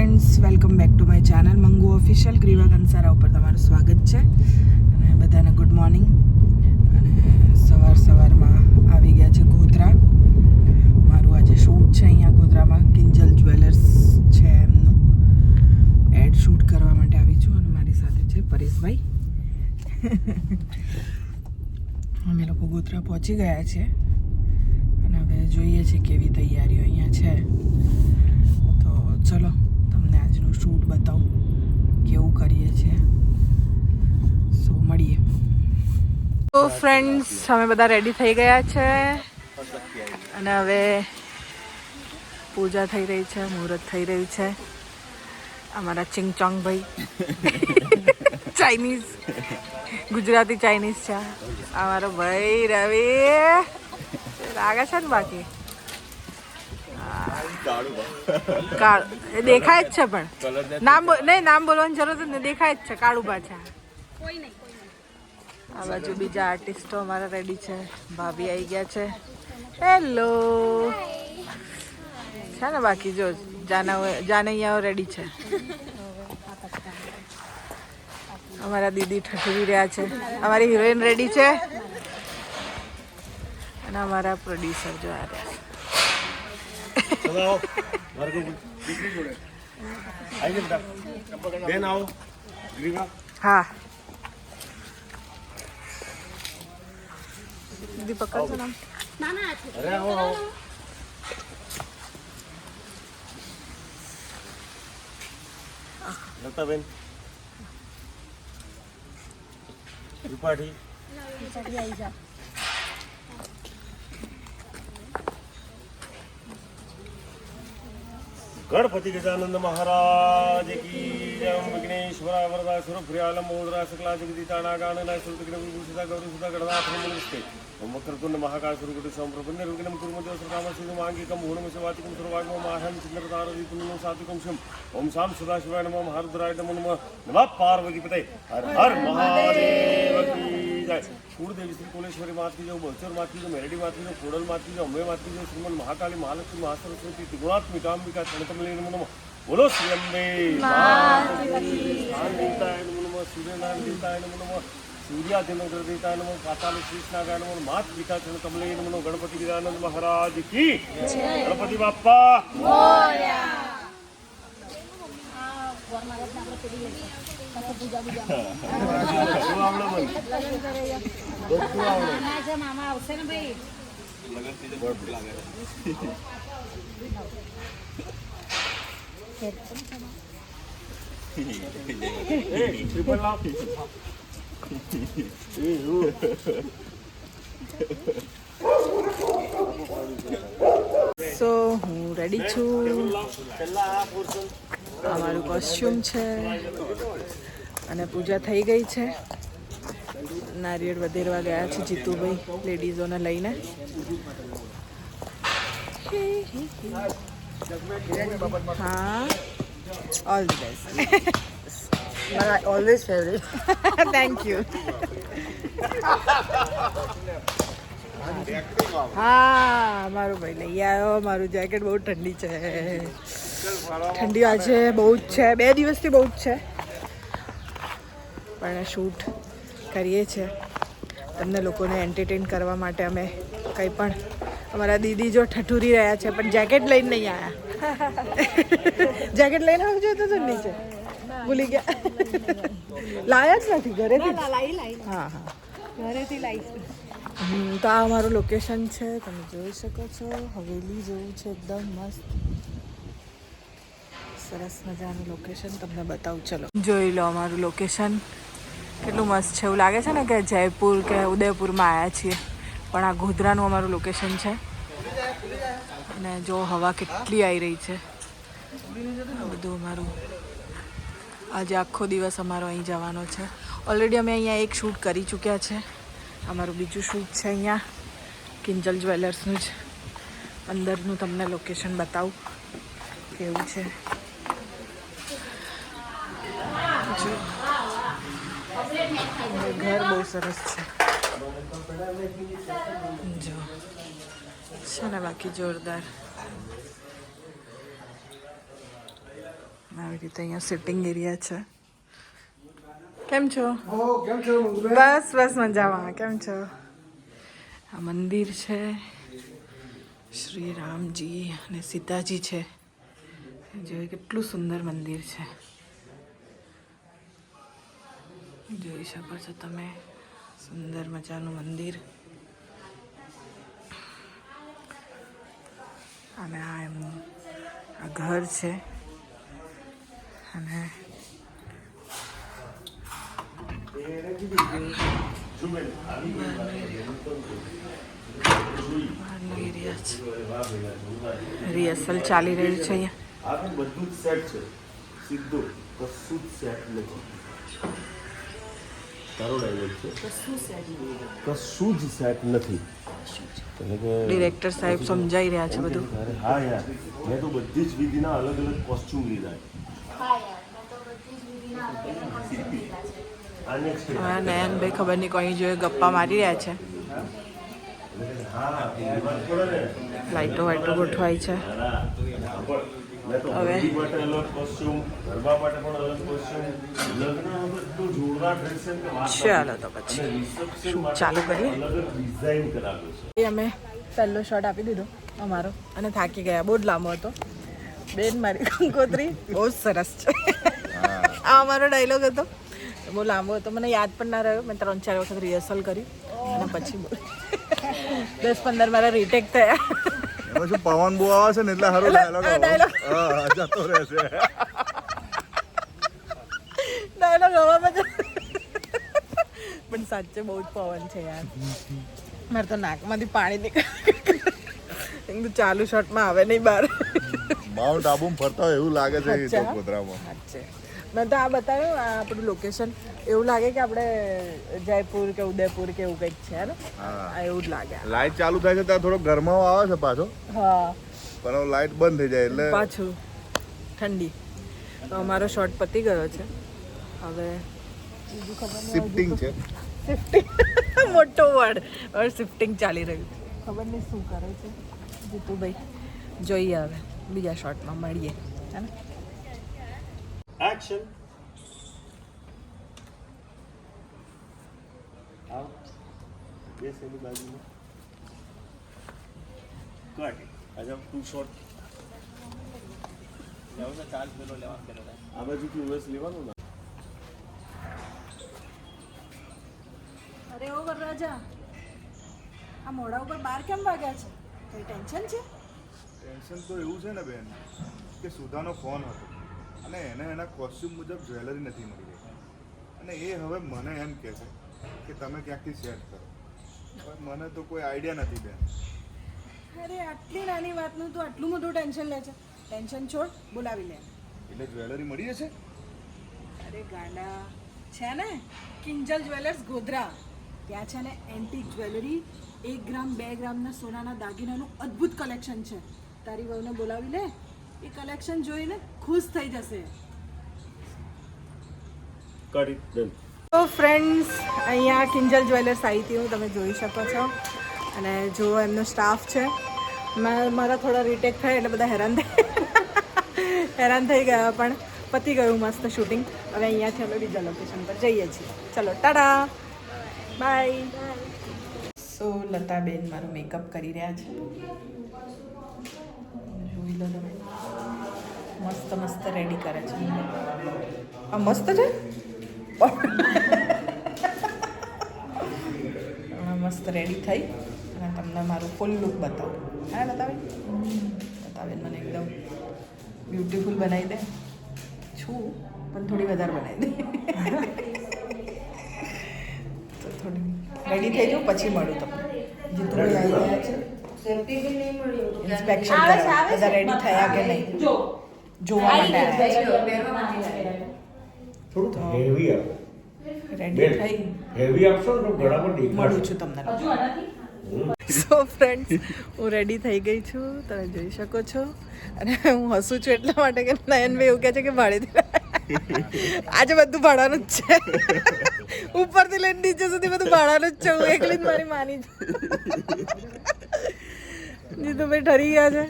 Friends, welcome back to my channel Mangu official. Greeva Kansara ઉપર તમારું સ્વાગત છે અને બધાને ગુડ મોર્નિંગ. અને સવારમાં આવી ગયા છે ગોધરા. મારું આજે શૂટ છે અહીંયા ગોધરામાં. કિંજલ જ્વેલર્સ છે એમનું એડ શૂટ કરવા માટે આવી છું અને મારી સાથે છે પરેશભાઈ. અમે લોકો ગોધરા પહોંચી ગયા છે અને હવે જોઈએ છે કેવી તૈયારીઓ અહીંયા છે. તો ચલો તમને આજનું શૂટ બતાવું કેવું કરીએ છીએ. સો મળીએ. તો ફ્રેન્ડ્સ, અમે બધા રેડી થઈ ગયા છે અને હવે પૂજા થઈ રહી છે, મુહૂર્ત થઈ રહ્યું છે. અમારા ચિંગચોંગ ભાઈ ચાઇનીઝ, ગુજરાતી ચાઇનીઝ છે. અમારો ભાઈ રવિ લાગે છે ને બાકી દેખાય જ છે પણ નામ નહીં, નામ બોલવાની જરૂર જ નહીં, દેખાય જ છે. કાળુબા છે. આ બાજુ બીજા આર્ટિસ્ટો અમારા રેડી છે. ભાભી આવી ગયા છે. હેલો છે ને બાકી જો જાનૈયાઓ રેડી છે. અમારા દીદી ઠઠવી રહ્યા છે. અમારી હિરોઈન રેડી છે અને અમારા પ્રોડ્યુસર જો આ રહ્યા હા. દીદી પકડજો નામ. લતાબેન ત્રિપાઠી गणपति गजानंद महाराज की जय. विघ्नेश्वरा वरदा सुरप्रियालम मोदरा सकला जगदीता गानना सुरविघ्नविभूषिता गौरीसुता गणनाथ नमस्ते. ओम वक्रतुंड महाकाल सुरगुटु संप्रपन्न निर्विघ्नं कुर्मते सर्वकाम सिद्धमांगिकं पूर्णं शिवातिकं सर्वागमं आहं चिन्नप्रतारदीपुनं सात्विकं शं. ओम शाम सदाशिवाय नमः. हरद्राय नमः. नमः पार्वतीपते. हर हर महादेव की जय. कुलदेवी श्री कोलेश्वरी मात की जो, बहचर मात की जो, मेरडी मात की जो, कोडल मात की जो, अम्बे मात की जो, श्रीमन महाकाली महालक्ष्मी महासरस्वती त्रिगुणात्मिकांबिका क्षणकमले नमः. बोलो श्री अम्बे स्थान देवताय नमः. सूर्यनारायण देवताय नमः. सूर्याधिनगर देवताय नमः. पाताल कृष्णागाय नमः. मात पिता क्षणकमले नमः. गणपति गजानंद महाराज की गणपति बाप्पा मोरया. મામા આવશે ને ભાઈ. સો હું રેડી છું. અમારું કોસ્ચ્યુમ છે અને પૂજા થઈ ગઈ છે. નારિયેળ વધેરવા ગયા છે જીતુભાઈ લેડીઝોને લઈને. હા, ઓલ ધ બેસ્ટ. મારા ઓલવેઝ ફેવરેટ. Thank you. હા, મારો ભાઈ લઈ આવ્યો. મારું જેકેટ બહુ ઠંડી છે. ઠંડી આજે બહુ જ છે, 2 દિવસથી બહુ જ છે. પણ શૂટ કરીએ છીએ તમને લોકોને એન્ટરટેન કરવા માટે. અમે કંઈ પણ, અમારા દીદી જો ઠઠુરી રહ્યા છે પણ જેકેટ લઈને નહીં આવ્યા. જેકેટ લઈને આવજો તો નીચે ભૂલી ગયા. લાયા જ નથી ઘરેથી. હા હા, ઘરેથી લાવીશ. તો આ અમારું લોકેશન છે, તમે જોઈ શકો છો. હવેલી જેવું છે, એકદમ મસ્ત સરસ મજાનું લોકેશન. તમને બતાવું, ચલો જોઈ લો અમારું લોકેશન. કેટલું મસ્ત છે. એવું લાગે છે ને કે જયપુર કે ઉદયપુરમાં આવ્યા છીએ, પણ આ ગોધરાનું અમારું લોકેશન છે. અને જો હવા કેટલી આવી રહી છે. બધું અમારું આજે આખો દિવસ અમારો અહીં જવાનો છે. ઓલરેડી અમે અહીંયા એક શૂટ કરી ચૂક્યા છે. અમારું બીજું શૂટ છે અહીંયા કિંજલ જ્વેલર્સનું જ. અંદરનું તમને લોકેશન બતાવું કેવું છે. ઘર બહુ સરસ છે. જો છે ને બાકી જોરદાર. આવી રીતે અહીંયા સિટિંગ એરિયા છે. કેમ છો? કેમ છો? બસ બસ મજામાં. કેમ છો? આ મંદિર છે, શ્રી રામજી અને સીતાજી છે. જોઈ કેટલું સુંદર મંદિર છે, જોઈ શકો છો તમે. સુંદર મજાનું મંદિર. અને આ એમનું આ ઘર છે. અને રિહર્સલ ચાલી રહ્યું છે અહીંયા. આ બધું જ સેટ છે, સીધું કશું જ સેટ નથી. તારો ડાયલોગ છે, કશું જ સેટ નથી. ડિરેક્ટર સાહેબ સમજાઈ રહ્યા છે બધું. હા યાર, મેં તો બધી જ વિધિના અલગ અલગ કોસ્ચ્યુમ લીધા. હા, નયનભાઈ ખબર નહીં કોઈ જોડે ગપ્પા મારી રહ્યા છે. લાઈટો વાઈટો ગોઠવાઈ છે. હવે ચાલો તો પછી શૂટ ચાલુ કરીએ. અમે પહેલો શોટ આપી દીધો અમારો અને થાકી ગયા. બહુ જ લાંબો હતો. બેન મારી કંકોત્રી બહુ જ સરસ છે. આ અમારો ડાયલોગ હતો. બહુ લાંબો હતો, મને યાદ પણ ના રહ્યો. મેં 3-4 વખત રિહર્સલ કરી અને પછી 10-15 મારા રીટેક થયા. પછી પવન બહુ આવે છે ને એટલે સારું ડાયલોગ જતો રહેશે. ડાયલોગ હવામાં પણ સાચે બહુ જ પવન છે યાર. મારે તો નાકમાંથી પાણી નીકળે. ચાલુ શોટમાં આવે નહીં બહાર. માઉન્ટ આબુ ફરતા હોય એવું લાગે છે તો ગોધરામાં. સાચે મેં તો આ બતાવ્યું, આ આપણું લોકેશન એવું લાગે કે આપણે જયપુર કે ઉદયપુર કે એવું કંઈક છે ને. આ એવું જ લાગે. લાઈટ ચાલુ થાય છે ત્યાં થોડો ગરમાવો આવે છે પાછો. હા, પણ લાઈટ બંધ થઈ જાય એટલે પાછું ઠંડી. તો અમારો શોટ પતી ગયો છે. હવે શિફ્ટિંગ છે. શિફ્ટિંગ મોટો વર્ડ. હવે શિફ્ટિંગ ચાલી રહ્યું છે. ખબર નહીં શું કરે છે જીતુભાઈ. જોઈએ હવે બીજા શોટમાં મળીએ. હે ને? એક્શન. આવ બેસ એની બાજુમાં. કટ. આજે 2 શોટ. આ બાજુથી US લેવાનું ને. અરે ઓ વરરાજા, આ મોઢા ઉપર બાર કેમ વાગ્યા છે? કઈ ટેન્શન છે? ટેન્શન તો એવું છે ને બેન કે સુધાનો ફોન હતો અને એને એના કોસ્ચ્યુમ મુજબ જ્વેલરી નથી મળી રહી અને એ હવે મને એમ કહે છે કે તમે ક્યાંકથી સેટ કરો. પણ મને તો કોઈ આઈડિયા નથી બેન. અરે આટલી નાની વાતનું તું આટલું મોટું ટેન્શન લે છે. ટેન્શન છોડ, બોલાવી લે. એટલે જ્વેલરી મળી જશે? અરે ગાંડા છે ને, કિંજલ જ્વેલર્સ ગોધરા. ત્યાં છે ને એન્ટિક જ્વેલરી, 1 ગ્રામ 2 ગ્રામના સોનાના દાગીનાનું અદ્ભુત કલેક્શન છે. તારી વહુને બોલાવી લે, એ કલેક્શન જોઈને ખુશ થઈ જશે. Cut it done. તો ફ્રેન્ડ્સ, અહીંયા કિંજલ જ્વેલર્સ આવી હતી હું, તમે જોઈ શકો છો. અને જો એમનો સ્ટાફ છે. મારા થોડા રીટેક થાય એટલે બધા હેરાન થઈ ગયા, પણ પતી ગયું મસ્ત શૂટિંગ. હવે અહીંયાથી અમે બીજા લોકેશન પર જઈએ છીએ. ચલો ટાટા બાય. સો લતાબેન મારું મેકઅપ કરી રહ્યા છે. જોઈ લો તમે, મસ્ત મસ્ત રેડી કરે છે. આ મસ્ત છે. મસ્ત રેડી થઈ અને તમને મારું ફૂલ લુક બતાવું. હા લતાબેન મને એકદમ બ્યુટીફુલ બનાવી દે છું, પણ થોડી વધારે બનાવી દે. તો થોડી રેડી થઈ જાઉં પછી મળું તમને. જીતુભાઈ આવી રહ્યા છે ઇન્સ્પેક્શન કરવા. બધા રેડી થયા કે નહીં જોવા માટે આવ્યા છે. થોડું હેવી આપો. રેડી થઈ હેવી આપશો ને તો ગળામાં મળું દેખાશે. છું તમને. સો ફ્રેન્ડ્સ, હું રેડી થઈ ગઈ છું, તમે જોઈ શકો છો. અને હું હસું છું એટલા માટે કે નયનભાઈ એવું કહે છે કે ભાડેથી આજે બધું ભાડાનું જ છે. ઉપરથી લઈને નીચે સુધી બધું ભાડાનું જ છે. હું એકલી જ મારી માની છું. જીતુભાઈ ઠરી ગયા છે.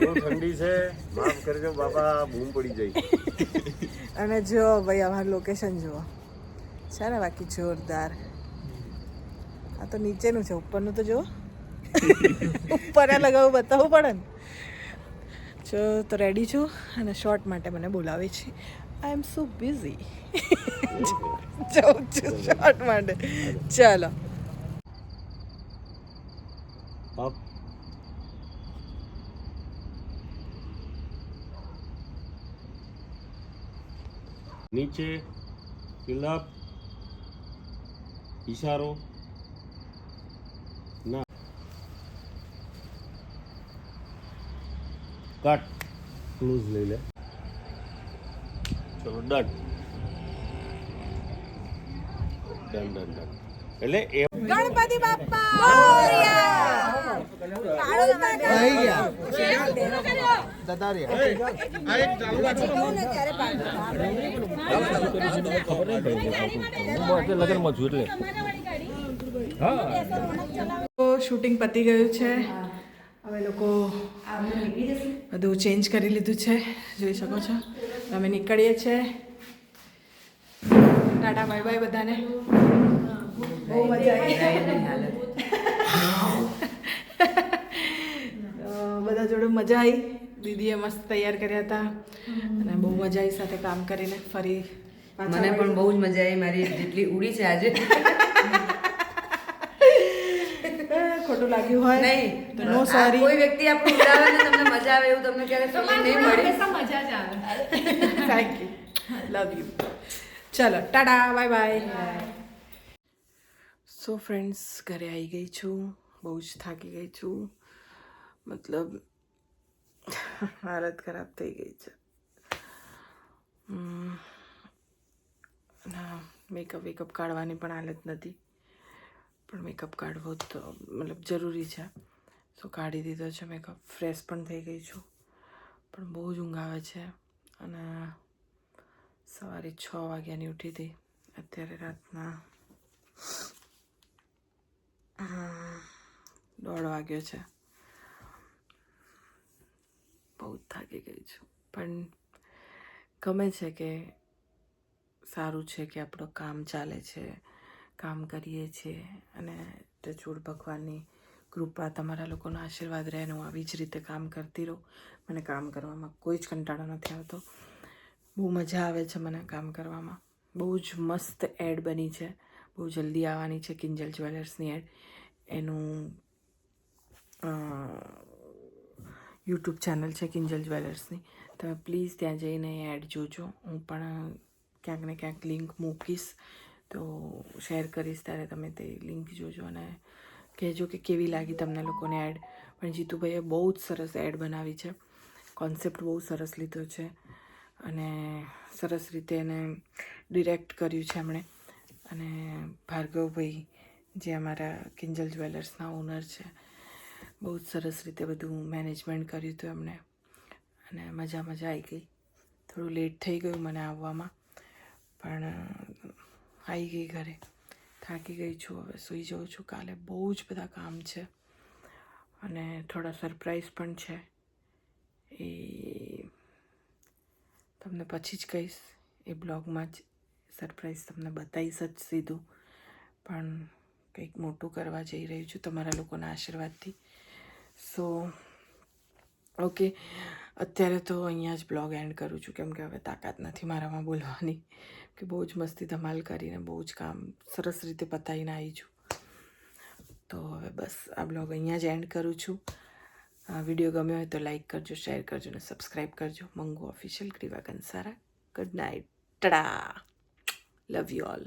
બહુ ઠંડી છે, માફ કરજો બાપા, બૂમ પડી જાય. અને જો ભાઈ અમારું લોકેશન જુઓ છે ને, બાકી જોરદાર. આ તો નીચેનું છે, ઉપરનું તો જુઓ. ઉપર લગાવું બતાવવું પડે ને. જો તો રેડી છું અને શોર્ટ માટે મને બોલાવે છે. આઈ એમ સો બિઝી. જાઉં છું શોર્ટ માટે. ચાલો. અપ નીચે, ફિલઅપ, ઈશારો ના, કટ, ક્લુઝ લઈ લે. ચલો ડન. એટલે એ ગણપતિ બાપ્પા શૂટિંગ પતી ગયું છે. અમે લોકો બધું ચેન્જ કરી લીધું છે, જોઈ શકો છો. અમે નીકળીએ છીએ. ટાટા બાય બાય બધાને. બહુ મજા આવી. બધા જોડે મજા આવી. દીદીએ મસ્ત તૈયાર કર્યા હતા અને બહુ મજા આવી સાથે કામ કરીને. ફરી મને પણ બહુ જ મજા આવી. મારી જેટલી ઉડી છે આજે. ખોટું લાગ્યું હોય નહીં તો નો સોરી. કોઈ વ્યક્તિ આપણું ઉડાવે ને તમને મજા આવે એવું તમને ક્યારે ફીલિંગ નહીં મળી. મજા જ આવે. Thank you, love you. ચલો tata bye bye. So friends, ઘરે આવી ગઈ છું. બહુ જ થાકી ગઈ છું. મતલબ હાલત ખરાબ થઈ ગઈ છે. ના, મેકઅપ કાઢવાની પણ હાલત નથી, પણ મેકઅપ કાઢવો તો મતલબ જરૂરી છે. સો કાઢી દીધો છે મેકઅપ. ફ્રેશ પણ થઈ ગઈ છું, પણ બહુ જ ઊંઘ આવે છે. અને સવારે 6 વાગ્યાની ઉઠી હતી. અત્યારે રાતના 1:30 વાગ્યો છે. બહુ જ થાકી ગઈ છું, પણ ગમે છે કે સારું છે કે આપણું કામ ચાલે છે, કામ કરીએ છીએ. અને ટચવૂડ ભગવાનની કૃપા, તમારા લોકોનો આશીર્વાદ રહે ને હું આવી જ રીતે કામ કરતી રહું. મને કામ કરવામાં કોઈ જ કંટાળો નથી આવતો. બહુ મજા આવે છે મને કામ કરવામાં. બહુ જ મસ્ત એડ બની છે, બહુ જલ્દી આવવાની છે કિંજલ જ્વેલર્સની એડ. એનું યુટ્યુબ ચેનલ છે કિંજલ જ્વેલર્સની. તમે પ્લીઝ ત્યાં જઈને એડ જોજો. હું પણ ક્યાંક ને ક્યાંક લિંક મૂકીશ, તો શેર કરીશ, ત્યારે તમે તે લિંક જોજો અને કહેજો કે કેવી લાગી તમને લોકોને એડ. પણ જીતુભાઈએ બહુ જ સરસ એડ બનાવી છે. કોન્સેપ્ટ બહુ સરસ લીધો છે અને સરસ રીતે એને ડિરેક્ટ કર્યું છે એમણે. અને ભાર્ગવભાઈ જે અમારા કિંજલ જ્વેલર્સના ઓનર છે, બહુ જ સરસ રીતે બધું મેનેજમેન્ટ કર્યું હતું એમણે. અને મજા આવી ગઈ. થોડું લેટ થઈ ગયું મને આવવામાં, પણ આવી ગઈ ઘરે. થાકી ગઈ છું, હવે સૂઈ જાઉં છું. કાલે બહુ જ બધા કામ છે અને થોડા સરપ્રાઈઝ પણ છે. એ તમને પછી જ કહીશ. એ બ્લોગમાં જ સરપ્રાઈઝ તમને બતાવીશ જ સીધું. પણ કંઈક મોટું કરવા જઈ રહી છું તમારા લોકોના આશીર્વાદથી. સો ઓકે, અત્યારે તો અહીંયા જ બ્લોગ એન્ડ કરું છું, કેમ કે હવે તાકાત નથી મારામાં બોલવાની. કે બહુ જ મસ્તી ધમાલ કરીને બહુ જ કામ સરસ રીતે પતાવીને આવી છું. તો હવે બસ આ બ્લોગ અહીંયા જ એન્ડ કરું છું. વિડીયો ગમ્યો હોય તો લાઈક કરજો, શેર કરજો અને સબસ્ક્રાઈબ કરજો. Mangu official, Greeva Kansara. Good night. Tada. Love you all.